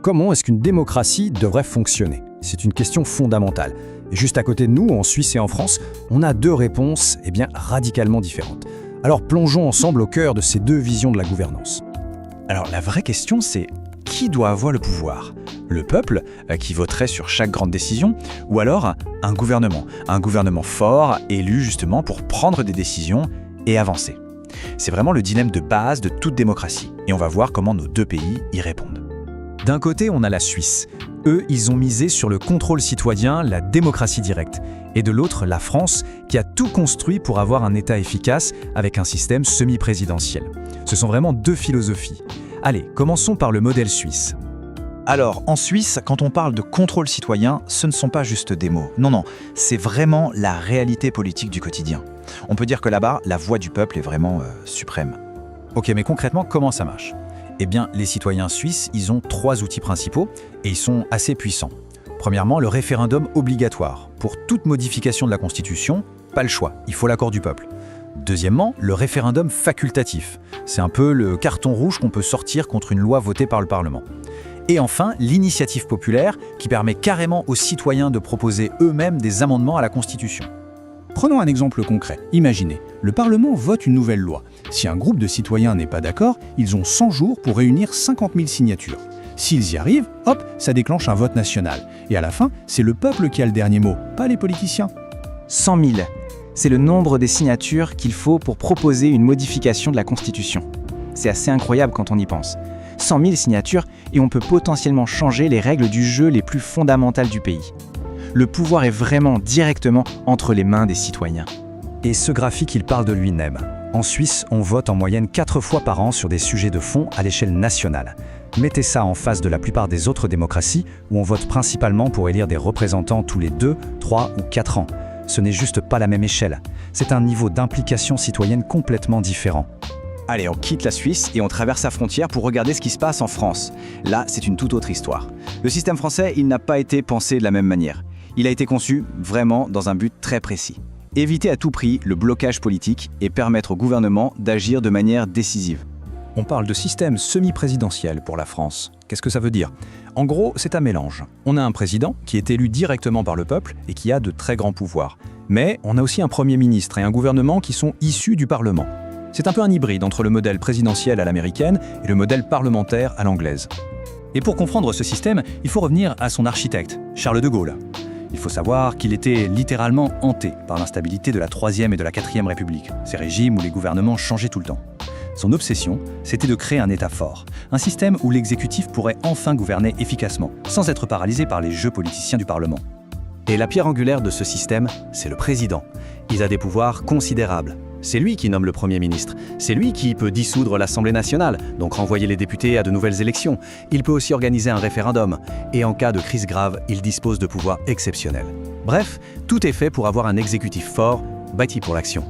Comment est-ce qu'une démocratie devrait fonctionner? C'est une question fondamentale. Et juste à côté de nous, en Suisse et en France, on a deux réponses radicalement différentes. Alors plongeons ensemble au cœur de ces deux visions de la gouvernance. Alors la vraie question, c'est qui doit avoir le pouvoir? Le peuple, qui voterait sur chaque grande décision, ou alors un gouvernement fort, élu justement pour prendre des décisions et avancer. C'est vraiment le dilemme de base de toute démocratie, et on va voir comment nos deux pays y répondent. D'un côté, on a la Suisse. Eux, ils ont misé sur le contrôle citoyen, la démocratie directe. Et de l'autre, la France, qui a tout construit pour avoir un État efficace avec un système semi-présidentiel. Ce sont vraiment deux philosophies. Allez, commençons par le modèle suisse. Alors, en Suisse, quand on parle de contrôle citoyen, ce ne sont pas juste des mots. Non, c'est vraiment la réalité politique du quotidien. On peut dire que là-bas, la voix du peuple est vraiment suprême. Ok, mais concrètement, comment ça marche? Eh bien, les citoyens suisses, ils ont trois outils principaux et ils sont assez puissants. Premièrement, le référendum obligatoire. Pour toute modification de la Constitution, pas le choix, il faut l'accord du peuple. Deuxièmement, le référendum facultatif. C'est un peu le carton rouge qu'on peut sortir contre une loi votée par le Parlement. Et enfin, l'initiative populaire qui permet carrément aux citoyens de proposer eux-mêmes des amendements à la Constitution. Prenons un exemple concret. Imaginez, le Parlement vote une nouvelle loi. Si un groupe de citoyens n'est pas d'accord, ils ont 100 jours pour réunir 50 000 signatures. S'ils y arrivent, hop, ça déclenche un vote national. Et à la fin, c'est le peuple qui a le dernier mot, pas les politiciens. 100 000, c'est le nombre des signatures qu'il faut pour proposer une modification de la Constitution. C'est assez incroyable quand on y pense. 100 000 signatures et on peut potentiellement changer les règles du jeu les plus fondamentales du pays. Le pouvoir est vraiment directement entre les mains des citoyens. Et ce graphique, il parle de lui-même. En Suisse, on vote en moyenne 4 fois par an sur des sujets de fond à l'échelle nationale. Mettez ça en face de la plupart des autres démocraties où on vote principalement pour élire des représentants tous les 2, 3 ou 4 ans. Ce n'est juste pas la même échelle. C'est un niveau d'implication citoyenne complètement différent. Allez, on quitte la Suisse et on traverse la frontière pour regarder ce qui se passe en France. Là, c'est une toute autre histoire. Le système français, il n'a pas été pensé de la même manière. Il a été conçu vraiment dans un but très précis. Éviter à tout prix le blocage politique et permettre au gouvernement d'agir de manière décisive. On parle de système semi-présidentiel pour la France. Qu'est-ce que ça veut dire? En gros, c'est un mélange. On a un président qui est élu directement par le peuple et qui a de très grands pouvoirs. Mais on a aussi un Premier ministre et un gouvernement qui sont issus du Parlement. C'est un peu un hybride entre le modèle présidentiel à l'américaine et le modèle parlementaire à l'anglaise. Et pour comprendre ce système, il faut revenir à son architecte, Charles de Gaulle. Il faut savoir qu'il était littéralement hanté par l'instabilité de la 3e et de la 4e République, ces régimes où les gouvernements changeaient tout le temps. Son obsession, c'était de créer un État fort, un système où l'exécutif pourrait enfin gouverner efficacement, sans être paralysé par les jeux politiciens du Parlement. Et la pierre angulaire de ce système, c'est le président. Il a des pouvoirs considérables. C'est lui qui nomme le Premier ministre. C'est lui qui peut dissoudre l'Assemblée nationale, donc renvoyer les députés à de nouvelles élections. Il peut aussi organiser un référendum. Et en cas de crise grave, il dispose de pouvoirs exceptionnels. Bref, tout est fait pour avoir un exécutif fort, bâti pour l'action.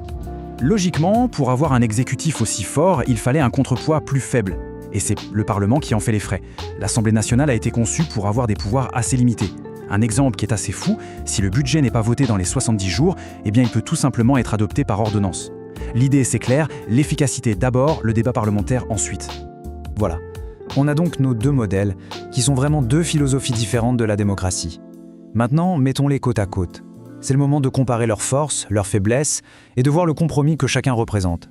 Logiquement, pour avoir un exécutif aussi fort, il fallait un contrepoids plus faible. Et c'est le Parlement qui en fait les frais. L'Assemblée nationale a été conçue pour avoir des pouvoirs assez limités. Un exemple qui est assez fou, si le budget n'est pas voté dans les 70 jours, eh bien il peut tout simplement être adopté par ordonnance. L'idée, c'est clair, l'efficacité d'abord, le débat parlementaire ensuite. Voilà. On a donc nos deux modèles, qui sont vraiment deux philosophies différentes de la démocratie. Maintenant, mettons-les côte à côte. C'est le moment de comparer leurs forces, leurs faiblesses, et de voir le compromis que chacun représente.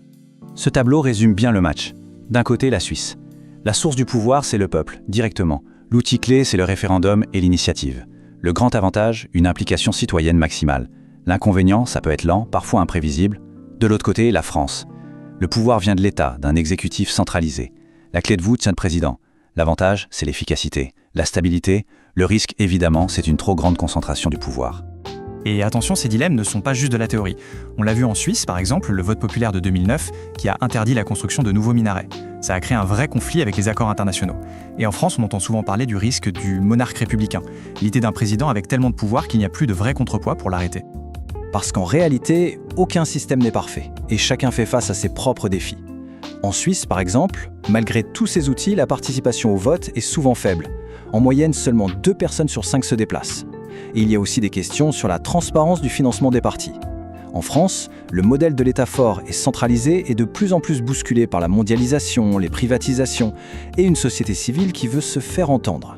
Ce tableau résume bien le match. D'un côté, la Suisse. La source du pouvoir, c'est le peuple, directement. L'outil clé, c'est le référendum et l'initiative. Le grand avantage, une implication citoyenne maximale. L'inconvénient, ça peut être lent, parfois imprévisible. De l'autre côté, la France. Le pouvoir vient de l'État, d'un exécutif centralisé. La clé de voûte, c'est le président. L'avantage, c'est l'efficacité. La stabilité, le risque, évidemment, c'est une trop grande concentration du pouvoir. Et attention, ces dilemmes ne sont pas juste de la théorie. On l'a vu en Suisse, par exemple, le vote populaire de 2009 qui a interdit la construction de nouveaux minarets. Ça a créé un vrai conflit avec les accords internationaux. Et en France, on entend souvent parler du risque du monarque républicain, l'idée d'un président avec tellement de pouvoir qu'il n'y a plus de vrai contrepoids pour l'arrêter. Parce qu'en réalité, aucun système n'est parfait, et chacun fait face à ses propres défis. En Suisse, par exemple, malgré tous ces outils, la participation au vote est souvent faible. En moyenne, seulement 2 personnes sur 5 se déplacent. Et il y a aussi des questions sur la transparence du financement des partis. En France, le modèle de l'État fort et centralisé est de plus en plus bousculé par la mondialisation, les privatisations et une société civile qui veut se faire entendre.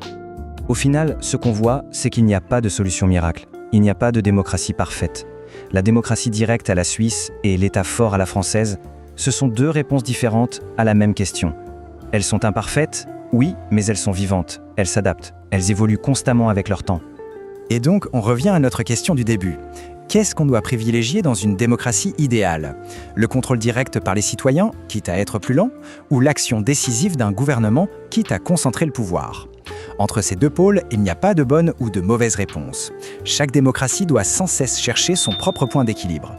Au final, ce qu'on voit, c'est qu'il n'y a pas de solution miracle. Il n'y a pas de démocratie parfaite. La démocratie directe à la Suisse et l'État fort à la française, ce sont deux réponses différentes à la même question. Elles sont imparfaites, oui, mais elles sont vivantes, elles s'adaptent, elles évoluent constamment avec leur temps. Et donc, on revient à notre question du début. Qu'est-ce qu'on doit privilégier dans une démocratie idéale? Le contrôle direct par les citoyens, quitte à être plus lent, ou l'action décisive d'un gouvernement, quitte à concentrer le pouvoir? Entre ces deux pôles, il n'y a pas de bonne ou de mauvaise réponse. Chaque démocratie doit sans cesse chercher son propre point d'équilibre.